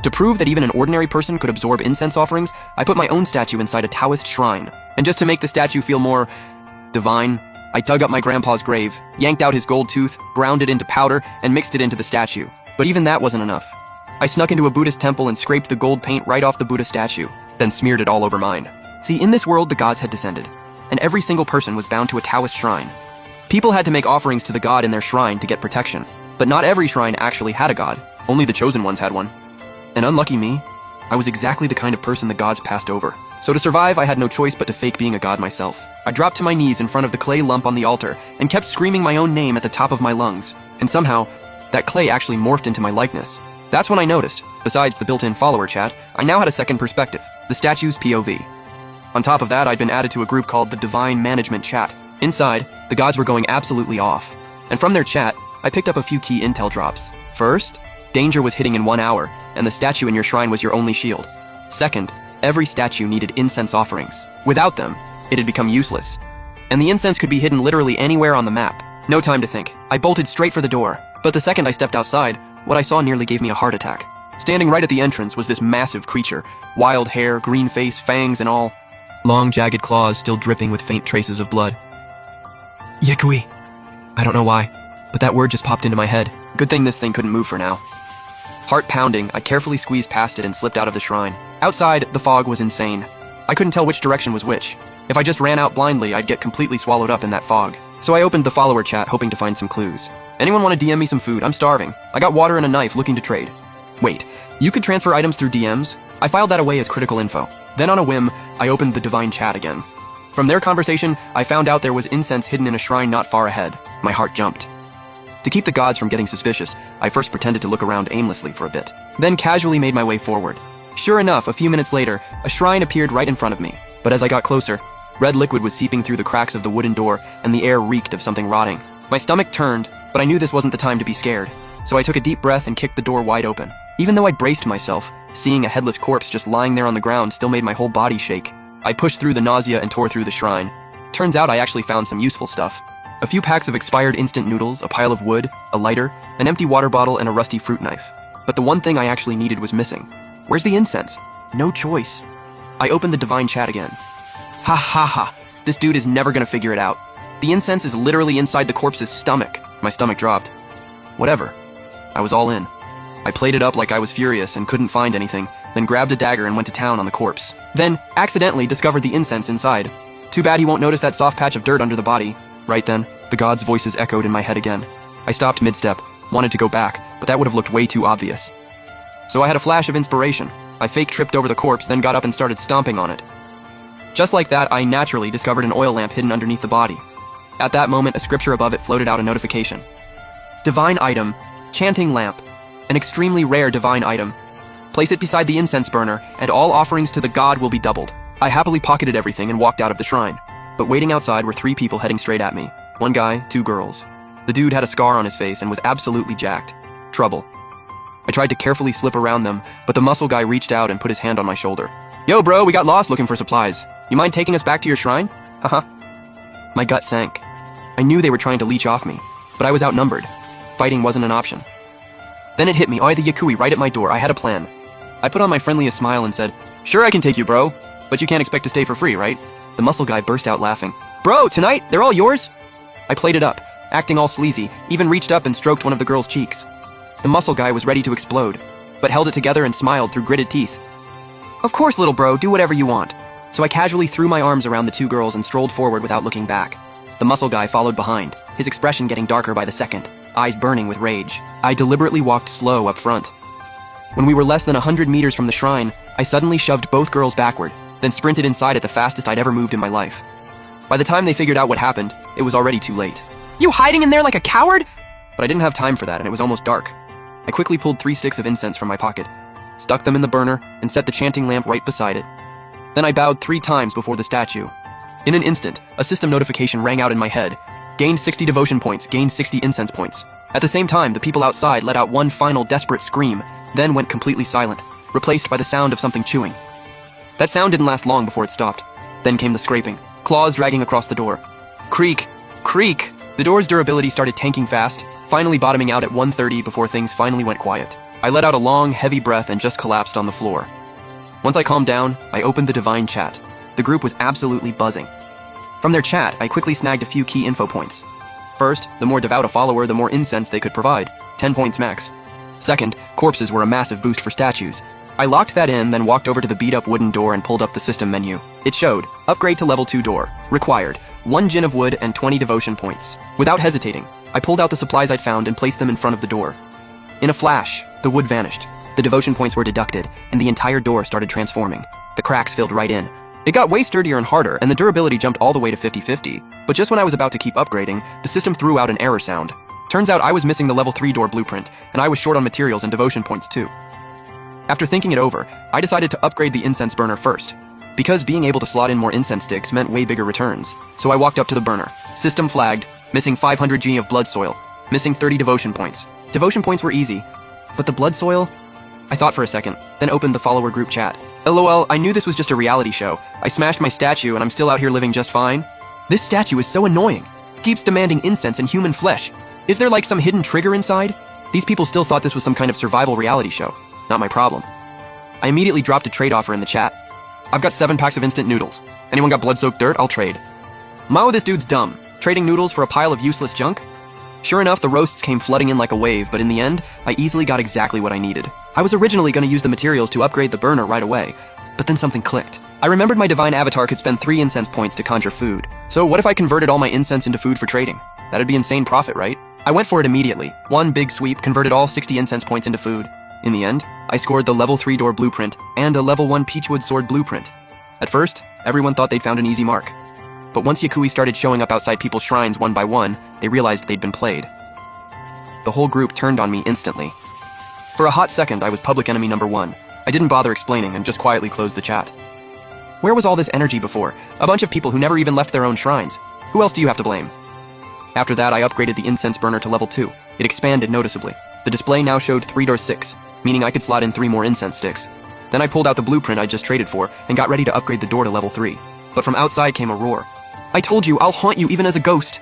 To prove that even an ordinary person could absorb incense offerings, I put my own statue inside a Taoist shrine. And just to make the statue feel more divine, I dug up my grandpa's grave, yanked out his gold tooth, ground it into powder, and mixed it into the statue. But even that wasn't enough. I snuck into a Buddhist temple and scraped the gold paint right off the Buddha statue, then smeared it all over mine. See, in this world, the gods had descended, and every single person was bound to a Taoist shrine. People had to make offerings to the god in their shrine to get protection, but not every shrine actually had a god. Only the chosen ones had one. And unlucky me, I was exactly the kind of person the gods passed over. So to survive, I had no choice but to fake being a god myself. I dropped to my knees in front of the clay lump on the altar and kept screaming my own name at the top of my lungs. And somehow, that clay actually morphed into my likeness. That's when I noticed, besides the built-in follower chat, I now had a second perspective, the statue's POV. On top of that, I'd been added to a group called the Divine Management Chat. Inside, the gods were going absolutely off. And from their chat, I picked up a few key intel drops. First, danger was hitting in 1 hour, and the statue in your shrine was your only shield. Second, every statue needed incense offerings. Without them, it had become useless. And the incense could be hidden literally anywhere on the map. No time to think. I bolted straight for the door. But the second I stepped outside, what I saw nearly gave me a heart attack. Standing right at the entrance was this massive creature. Wild hair, green face, fangs and all. Long, jagged claws still dripping with faint traces of blood. Yekui. I don't know why, but that word just popped into my head. Good thing this thing couldn't move for now. Heart pounding, I carefully squeezed past it and slipped out of the shrine. Outside, the fog was insane. I couldn't tell which direction was which. If I just ran out blindly, I'd get completely swallowed up in that fog. So I opened the follower chat, hoping to find some clues. Anyone want to DM me some food? I'm starving. I got water and a knife looking to trade. Wait, you could transfer items through DMs? I filed that away as critical info. Then on a whim, I opened the Divine Chat again. From their conversation, I found out there was incense hidden in a shrine not far ahead. My heart jumped. To keep the gods from getting suspicious, I first pretended to look around aimlessly for a bit, then casually made my way forward. Sure enough, a few minutes later, a shrine appeared right in front of me. But as I got closer, red liquid was seeping through the cracks of the wooden door, and the air reeked of something rotting. My stomach turned, but I knew this wasn't the time to be scared. So I took a deep breath and kicked the door wide open. Even though I'd braced myself, seeing a headless corpse just lying there on the ground still made my whole body shake. I pushed through the nausea and tore through the shrine. Turns out I actually found some useful stuff. A few packs of expired instant noodles, a pile of wood, a lighter, an empty water bottle, and a rusty fruit knife. But the one thing I actually needed was missing. Where's the incense? No choice. I opened the Divine Chat again. Ha ha ha, this dude is never gonna figure it out. The incense is literally inside the corpse's stomach. My stomach dropped. Whatever. I was all in. I played it up like I was furious and couldn't find anything, then grabbed a dagger and went to town on the corpse. Then, accidentally discovered the incense inside. Too bad he won't notice that soft patch of dirt under the body. Right then, the gods' voices echoed in my head again. I stopped mid-step, wanted to go back, but that would have looked way too obvious. So I had a flash of inspiration. I fake tripped over the corpse, then got up and started stomping on it. Just like that, I naturally discovered an oil lamp hidden underneath the body. At that moment, a scripture above it floated out a notification. Divine item, chanting lamp, an extremely rare divine item. Place it beside the incense burner, and all offerings to the god will be doubled. I happily pocketed everything and walked out of the shrine. But waiting outside were 3 people heading straight at me. 1 guy, 2 girls. The dude had a scar on his face and was absolutely jacked. Trouble. I tried to carefully slip around them, but the muscle guy reached out and put his hand on my shoulder. Yo bro, we got lost looking for supplies. You mind taking us back to your shrine? Haha. My gut sank. I knew they were trying to leech off me, but I was outnumbered. Fighting wasn't an option. Then it hit me, I had the Yekui right at my door. I had a plan. I put on my friendliest smile and said, "Sure, I can take you, bro, but you can't expect to stay for free, right?" The muscle guy burst out laughing. "Bro, tonight, they're all yours?" I played it up, acting all sleazy, even reached up and stroked one of the girl's cheeks. The muscle guy was ready to explode, but held it together and smiled through gritted teeth. "Of course, little bro, do whatever you want." So I casually threw my arms around the 2 girls and strolled forward without looking back. The muscle guy followed behind, his expression getting darker by the second, eyes burning with rage. I deliberately walked slow up front. When we were less than 100 meters from the shrine, I suddenly shoved both girls backward, then sprinted inside at the fastest I'd ever moved in my life. By the time they figured out what happened, it was already too late. "You hiding in there like a coward?" But I didn't have time for that, and it was almost dark. I quickly pulled 3 sticks of incense from my pocket, stuck them in the burner, and set the chanting lamp right beside it. Then I bowed 3 times before the statue. In an instant, a system notification rang out in my head. Gained 60 devotion points, gained 60 incense points. At the same time, the people outside let out one final desperate scream, then went completely silent, replaced by the sound of something chewing. That sound didn't last long before it stopped. Then came the scraping, claws dragging across the door. Creak, creak. The door's durability started tanking fast, finally bottoming out at 1:30 before things finally went quiet. I let out a long, heavy breath and just collapsed on the floor. Once I calmed down, I opened the Divine chat. The group was absolutely buzzing. From their chat, I quickly snagged a few key info points. First, the more devout a follower, the more incense they could provide, 10 points max. Second, corpses were a massive boost for statues. I locked that in, then walked over to the beat-up wooden door and pulled up the system menu. It showed, upgrade to level 2 door, required, 1 Djinn of wood and 20 devotion points. Without hesitating, I pulled out the supplies I'd found and placed them in front of the door. In a flash, the wood vanished. The devotion points were deducted, and the entire door started transforming. The cracks filled right in. It got way sturdier and harder, and the durability jumped all the way to 50/50. But just when I was about to keep upgrading, the system threw out an error sound. Turns out I was missing the level 3 door blueprint, and I was short on materials and devotion points too. After thinking it over, I decided to upgrade the incense burner first, because being able to slot in more incense sticks meant way bigger returns. So I walked up to the burner. System flagged, missing 500 G of blood soil, missing 30 devotion points. Devotion points were easy, but the blood soil? I thought for a second, then opened the follower group chat. LOL, I knew this was just a reality show. I smashed my statue and I'm still out here living just fine. This statue is so annoying. Keeps demanding incense and human flesh. Is there like some hidden trigger inside? These people still thought this was some kind of survival reality show. Not my problem. I immediately dropped a trade offer in the chat. I've got 7 packs of instant noodles. Anyone got blood-soaked dirt? I'll trade. Mao, this dude's dumb. Trading noodles for a pile of useless junk? Sure enough, the roasts came flooding in like a wave, but in the end, I easily got exactly what I needed. I was originally going to use the materials to upgrade the burner right away, but then something clicked. I remembered my divine avatar could spend 3 incense points to conjure food. So what if I converted all my incense into food for trading? That'd be insane profit, right? I went for it immediately. One big sweep converted all 60 incense points into food. In the end, I scored the level 3 door blueprint and a level 1 peachwood sword blueprint. At first, everyone thought they'd found an easy mark. But once Yakui started showing up outside people's shrines one by one, they realized they'd been played. The whole group turned on me instantly. For a hot second, I was public enemy number 1. I didn't bother explaining and just quietly closed the chat. Where was all this energy before? A bunch of people who never even left their own shrines. Who else do you have to blame? After that, I upgraded the incense burner to level 2. It expanded noticeably. The display now showed 3 door 6, meaning I could slot in 3 more incense sticks. Then I pulled out the blueprint I just traded for and got ready to upgrade the door to level 3. But from outside came a roar. I told you, I'll haunt you even as a ghost.